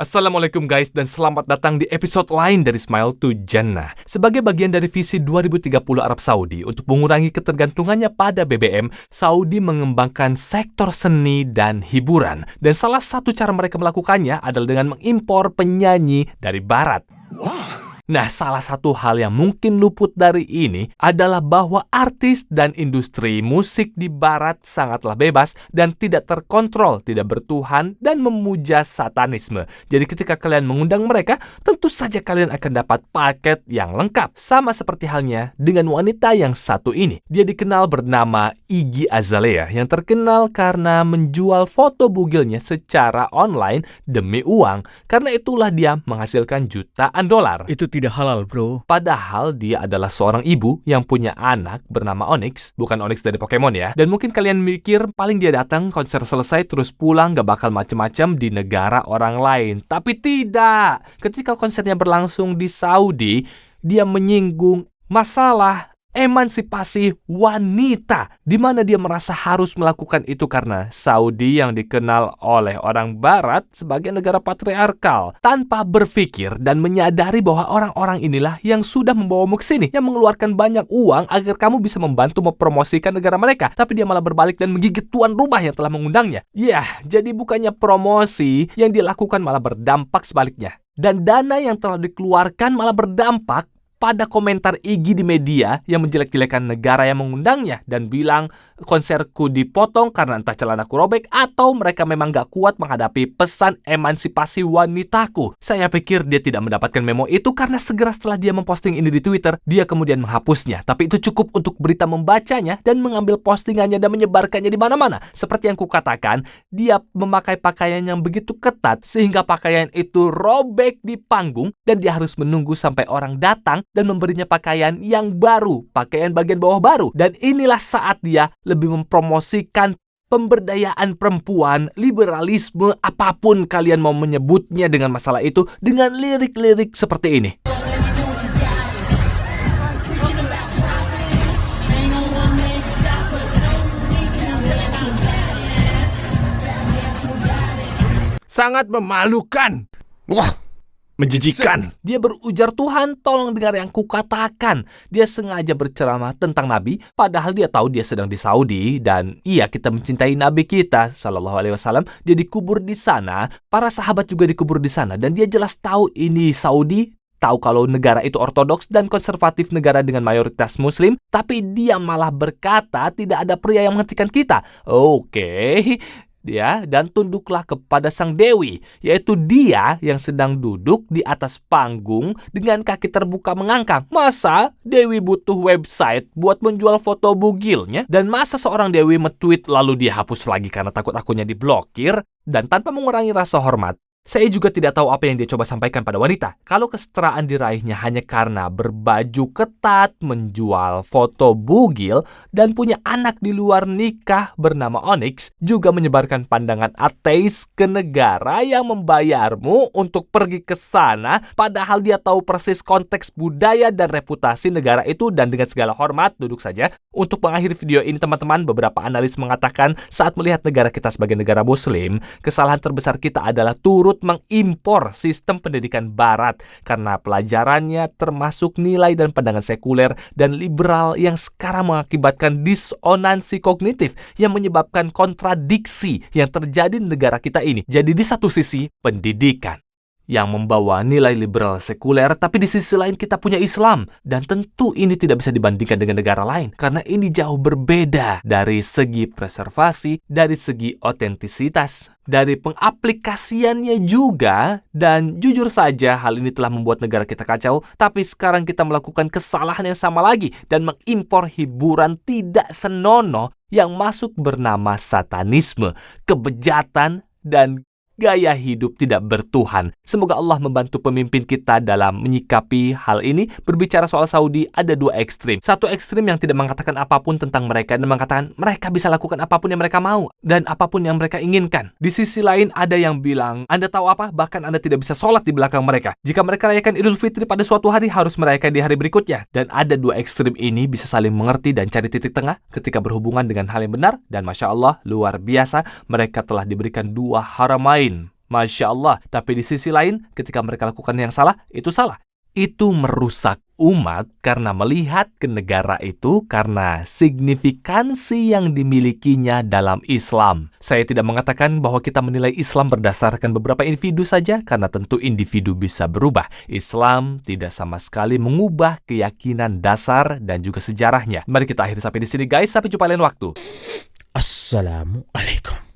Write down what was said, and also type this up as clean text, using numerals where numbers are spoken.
Assalamualaikum guys, dan selamat datang di episode lain dari Smile to Jannah. Sebagai bagian dari visi 2030 Arab Saudi untuk mengurangi ketergantungannya pada BBM, Saudi mengembangkan sektor seni dan hiburan. Dan salah satu cara mereka melakukannya adalah dengan mengimpor penyanyi dari barat. Nah, salah satu hal yang mungkin luput dari ini adalah bahwa artis dan industri musik di barat sangatlah bebas dan tidak terkontrol, tidak bertuhan, dan memuja satanisme. Jadi ketika kalian mengundang mereka, tentu saja kalian akan dapat paket yang lengkap. Sama seperti halnya dengan wanita yang satu ini. Dia dikenal bernama Iggy Azalea, yang terkenal karena menjual foto bugilnya secara online demi uang. Karena itulah dia menghasilkan jutaan dolar. Itu tidak halal, bro. Padahal dia adalah seorang ibu yang punya anak bernama Onyx, bukan Onyx dari Pokemon ya. Dan mungkin kalian mikir paling dia datang, konser selesai, terus pulang, gak bakal macem-macem di negara orang lain. Tapi tidak. Ketika konsernya berlangsung di Saudi, dia menyinggung masalah emansipasi wanita, di mana dia merasa harus melakukan itu karena Saudi yang dikenal oleh orang barat sebagai negara patriarkal, tanpa berpikir dan menyadari bahwa orang-orang inilah yang sudah membawamu ke sini, yang mengeluarkan banyak uang agar kamu bisa membantu mempromosikan negara mereka. Tapi dia malah berbalik dan menggigit tuan rumah yang telah mengundangnya. Jadi bukannya promosi yang dilakukan malah berdampak sebaliknya. Dan dana yang telah dikeluarkan malah berdampak pada komentar Iggy di media yang menjelek-jelekan negara yang mengundangnya dan bilang konserku dipotong karena entah celanaku robek atau mereka memang gak kuat menghadapi pesan emansipasi wanitaku. Saya pikir dia tidak mendapatkan memo itu karena segera setelah dia memposting ini di Twitter, dia kemudian menghapusnya. Tapi itu cukup untuk berita membacanya dan mengambil postingannya dan menyebarkannya di mana-mana. Seperti yang kukatakan, dia memakai pakaian yang begitu ketat sehingga pakaian itu robek di panggung dan dia harus menunggu sampai orang datang dan memberinya pakaian yang baru, pakaian bagian bawah baru. Dan inilah saat dia lebih mempromosikan pemberdayaan perempuan, liberalisme, apapun kalian mau menyebutnya dengan masalah itu, dengan lirik-lirik seperti ini. Sangat memalukan. Wah, menjijikan. Dia berujar, Tuhan tolong dengar yang kukatakan. Dia sengaja berceramah tentang Nabi, padahal dia tahu dia sedang di Saudi. Dan iya, kita mencintai Nabi kita Sallallahu Alaihi Wasallam. Dia dikubur di sana, para sahabat juga dikubur di sana. Dan dia jelas tahu ini Saudi, tahu kalau negara itu ortodoks dan konservatif, negara dengan mayoritas muslim. Tapi dia malah berkata tidak ada pria yang menghentikan kita. Oke. Dan tunduklah kepada sang dewi, yaitu dia yang sedang duduk di atas panggung dengan kaki terbuka mengangkang. Masa dewi butuh website buat menjual foto bugilnya? Dan masa seorang dewi nge-tweet lalu dia hapus lagi karena takut akunnya diblokir? Dan tanpa mengurangi rasa hormat, saya juga tidak tahu apa yang dia coba sampaikan pada wanita. Kalau kesetaraan diraihnya hanya karena berbaju ketat, menjual foto bugil, dan punya anak di luar nikah bernama Onyx, juga menyebarkan pandangan ateis ke negara yang membayarmu untuk pergi ke sana, padahal dia tahu persis konteks budaya dan reputasi negara itu. Dan dengan segala hormat, duduk saja. Untuk mengakhiri video ini teman-teman, beberapa analis mengatakan saat melihat negara kita sebagai negara muslim, kesalahan terbesar kita adalah turut mengimpor sistem pendidikan barat karena pelajarannya termasuk nilai dan pandangan sekuler dan liberal yang sekarang mengakibatkan disonansi kognitif yang menyebabkan kontradiksi yang terjadi di negara kita ini. Jadi di satu sisi pendidikan yang membawa nilai liberal sekuler, tapi di sisi lain kita punya Islam. Dan tentu ini tidak bisa dibandingkan dengan negara lain, karena ini jauh berbeda dari segi preservasi, dari segi otentisitas, dari pengaplikasiannya juga. Dan jujur saja hal ini telah membuat negara kita kacau, tapi sekarang kita melakukan kesalahan yang sama lagi dan mengimpor hiburan tidak senonoh yang masuk bernama satanisme, kebejatan, dan gaya hidup tidak bertuhan. Semoga Allah membantu pemimpin kita dalam menyikapi hal ini. Berbicara soal Saudi, ada dua ekstrim. Satu ekstrim yang tidak mengatakan apapun tentang mereka dan mengatakan mereka bisa lakukan apapun yang mereka mau dan apapun yang mereka inginkan. Di sisi lain ada yang bilang, Anda tahu apa? Bahkan Anda tidak bisa sholat di belakang mereka. Jika mereka rayakan Idul Fitri pada suatu hari, harus merayakan di hari berikutnya. Dan ada dua ekstrim ini bisa saling mengerti dan cari titik tengah ketika berhubungan dengan hal yang benar. Dan Masya Allah, luar biasa, mereka telah diberikan dua haramain, Masya Allah. Tapi di sisi lain, ketika mereka lakukan yang salah, itu salah. Itu merusak umat karena melihat ke negara itu karena signifikansi yang dimilikinya dalam Islam. Saya tidak mengatakan bahwa kita menilai Islam berdasarkan beberapa individu saja, karena tentu individu bisa berubah. Islam tidak sama sekali mengubah keyakinan dasar dan juga sejarahnya. Mari kita akhiri sampai di sini guys, sampai jumpa lain waktu. Assalamualaikum.